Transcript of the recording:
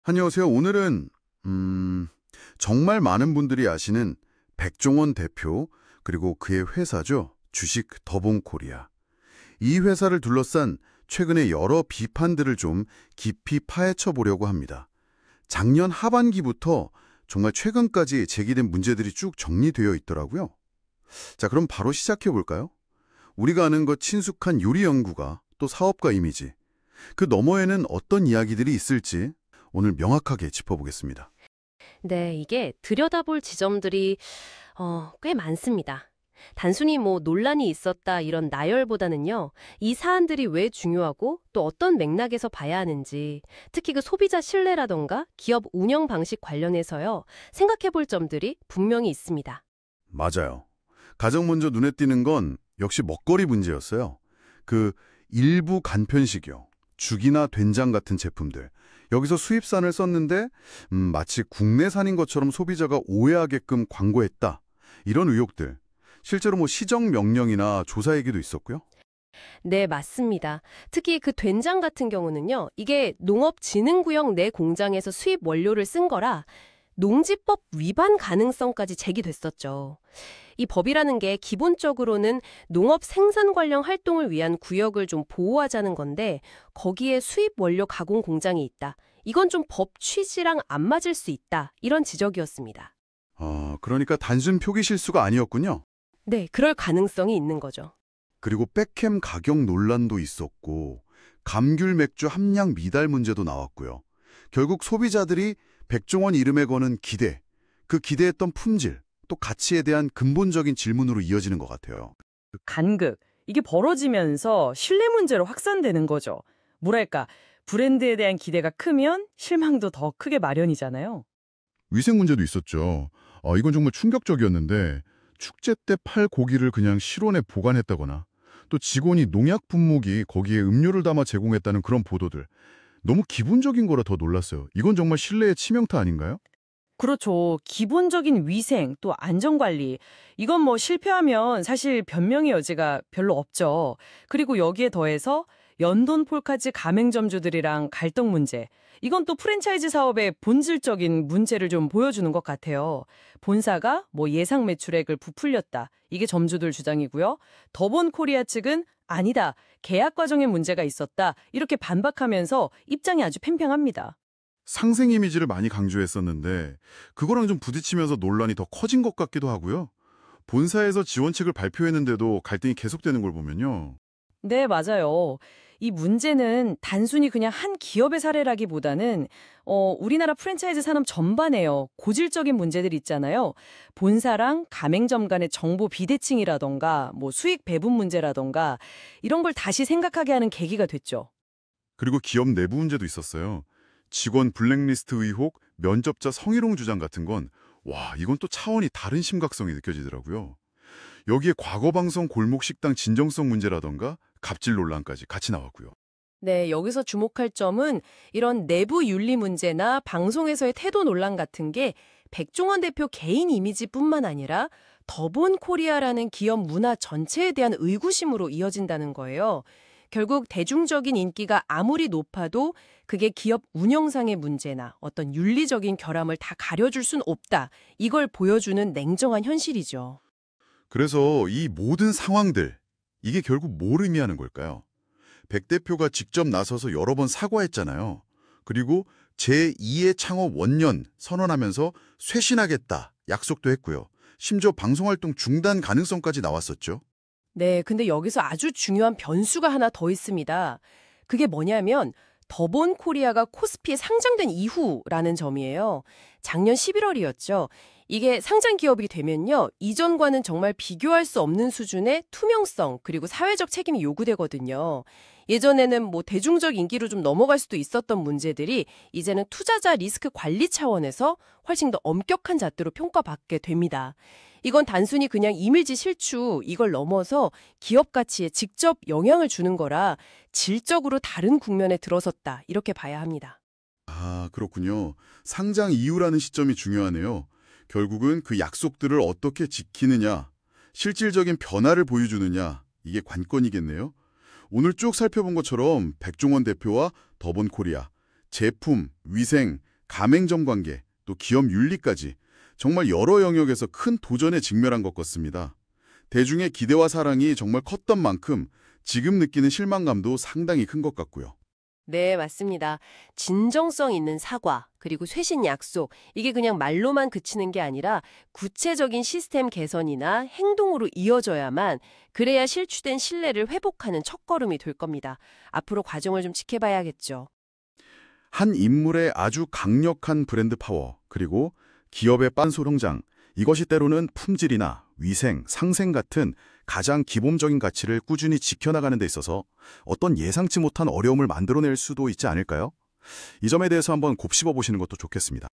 안녕하세요. 오늘은 정말 많은 분들이 아시는 백종원 대표 그리고 그의 회사죠. 주식 더본코리아. 이 회사를 둘러싼 최근의 여러 비판들을 좀 깊이 파헤쳐 보려고 합니다. 작년 하반기부터 정말 최근까지 제기된 문제들이 쭉 정리되어 있더라고요. 자, 그럼 바로 시작해 볼까요? 우리가 아는 것 친숙한 요리 연구가 또 사업가 이미지, 그 너머에는 어떤 이야기들이 있을지 오늘 명확하게 짚어보겠습니다. 네, 이게 들여다볼 지점들이 꽤 많습니다. 단순히 논란이 있었다 이런 나열보다는요, 이 사안들이 왜 중요하고 또 어떤 맥락에서 봐야 하는지, 특히 그 소비자 신뢰라던가 기업 운영 방식 관련해서요, 생각해 볼 점들이 분명히 있습니다. 맞아요. 가장 먼저 눈에 띄는 건 역시 먹거리 문제였어요. 그 일부 간편식이요. 죽이나 된장 같은 제품들. 여기서 수입산을 썼는데 마치 국내산인 것처럼 소비자가 오해하게끔 광고했다. 이런 의혹들. 실제로 시정 명령이나 조사 얘기도 있었고요. 네, 맞습니다. 특히 그 된장 같은 경우는요, 이게 농업진흥구역 내 공장에서 수입 원료를 쓴 거라 농지법 위반 가능성까지 제기됐었죠. 이 법이라는 게 기본적으로는 농업 생산 관련 활동을 위한 구역을 좀 보호하자는 건데 거기에 수입 원료 가공 공장이 있다. 이건 좀 법 취지랑 안 맞을 수 있다. 이런 지적이었습니다. 그러니까 단순 표기 실수가 아니었군요. 네, 그럴 가능성이 있는 거죠. 그리고 백햄 가격 논란도 있었고 감귤 맥주 함량 미달 문제도 나왔고요. 결국 소비자들이 백종원 이름에 거는 기대, 그 기대했던 품질, 또 가치에 대한 근본적인 질문으로 이어지는 것 같아요. 간극, 이게 벌어지면서 신뢰 문제로 확산되는 거죠. 뭐랄까, 브랜드에 대한 기대가 크면 실망도 더 크게 마련이잖아요. 위생 문제도 있었죠. 이건 정말 충격적이었는데 축제 때 팔 고기를 그냥 실온에 보관했다거나 또 직원이 농약 분무기 거기에 음료를 담아 제공했다는 그런 보도들. 너무 기본적인 거라 더 놀랐어요. 이건 정말 신뢰의 치명타 아닌가요? 그렇죠. 기본적인 위생, 또 안전관리. 이건 실패하면 사실 변명의 여지가 별로 없죠. 그리고 여기에 더해서 연돈 폴카지 가맹점주들이랑 갈등 문제. 이건 또 프랜차이즈 사업의 본질적인 문제를 좀 보여주는 것 같아요. 본사가 예상 매출액을 부풀렸다. 이게 점주들 주장이고요. 더본 코리아 측은 아니다. 계약 과정에 문제가 있었다. 이렇게 반박하면서 입장이 아주 팽팽합니다. 상생 이미지를 많이 강조했었는데 그거랑 좀 부딪히면서 논란이 더 커진 것 같기도 하고요. 본사에서 지원책을 발표했는데도 갈등이 계속되는 걸 보면요. 네, 맞아요. 이 문제는 단순히 그냥 한 기업의 사례라기보다는 우리나라 프랜차이즈 산업 전반에요. 고질적인 문제들 있잖아요. 본사랑 가맹점 간의 정보 비대칭이라던가 수익 배분 문제라던가 이런 걸 다시 생각하게 하는 계기가 됐죠. 그리고 기업 내부 문제도 있었어요. 직원 블랙리스트 의혹, 면접자 성희롱 주장 같은 건 이건 또 차원이 다른 심각성이 느껴지더라고요. 여기에 과거방송 골목식당 진정성 문제라던가 갑질 논란까지 같이 나왔고요. 네, 여기서 주목할 점은 이런 내부 윤리 문제나 방송에서의 태도 논란 같은 게 백종원 대표 개인 이미지뿐만 아니라 더본 코리아라는 기업 문화 전체에 대한 의구심으로 이어진다는 거예요. 결국 대중적인 인기가 아무리 높아도 그게 기업 운영상의 문제나 어떤 윤리적인 결함을 다 가려줄 순 없다. 이걸 보여주는 냉정한 현실이죠. 그래서 이 모든 상황들, 이게 결국 뭘 의미하는 걸까요? 백 대표가 직접 나서서 여러 번 사과했잖아요. 그리고 제2의 창업 원년 선언하면서 쇄신하겠다 약속도 했고요. 심지어 방송활동 중단 가능성까지 나왔었죠. 네, 근데 여기서 아주 중요한 변수가 하나 더 있습니다. 그게 뭐냐면 더본 코리아가 코스피에 상장된 이후라는 점이에요. 작년 11월이었죠. 이게 상장 기업이 되면요. 이전과는 정말 비교할 수 없는 수준의 투명성 그리고 사회적 책임이 요구되거든요. 예전에는 대중적 인기로 좀 넘어갈 수도 있었던 문제들이 이제는 투자자 리스크 관리 차원에서 훨씬 더 엄격한 잣대로 평가받게 됩니다. 이건 단순히 그냥 이미지 실추 이걸 넘어서 기업 가치에 직접 영향을 주는 거라 질적으로 다른 국면에 들어섰다 이렇게 봐야 합니다. 그렇군요. 상장 이후라는 시점이 중요하네요. 결국은 그 약속들을 어떻게 지키느냐, 실질적인 변화를 보여주느냐, 이게 관건이겠네요. 오늘 쭉 살펴본 것처럼 백종원 대표와 더본코리아, 제품, 위생, 가맹점 관계, 또 기업 윤리까지 정말 여러 영역에서 큰 도전에 직면한 것 같습니다. 대중의 기대와 사랑이 정말 컸던 만큼 지금 느끼는 실망감도 상당히 큰 것 같고요. 네, 맞습니다. 진정성 있는 사과, 그리고 쇄신 약속, 이게 그냥 말로만 그치는 게 아니라 구체적인 시스템 개선이나 행동으로 이어져야만 그래야 실추된 신뢰를 회복하는 첫걸음이 될 겁니다. 앞으로 과정을 좀 지켜봐야겠죠. 한 인물의 아주 강력한 브랜드 파워, 그리고 기업의 빤소 성장, 이것이 때로는 품질이나 위생, 상생 같은 가장 기본적인 가치를 꾸준히 지켜나가는 데 있어서 어떤 예상치 못한 어려움을 만들어낼 수도 있지 않을까요? 이 점에 대해서 한번 곱씹어 보시는 것도 좋겠습니다.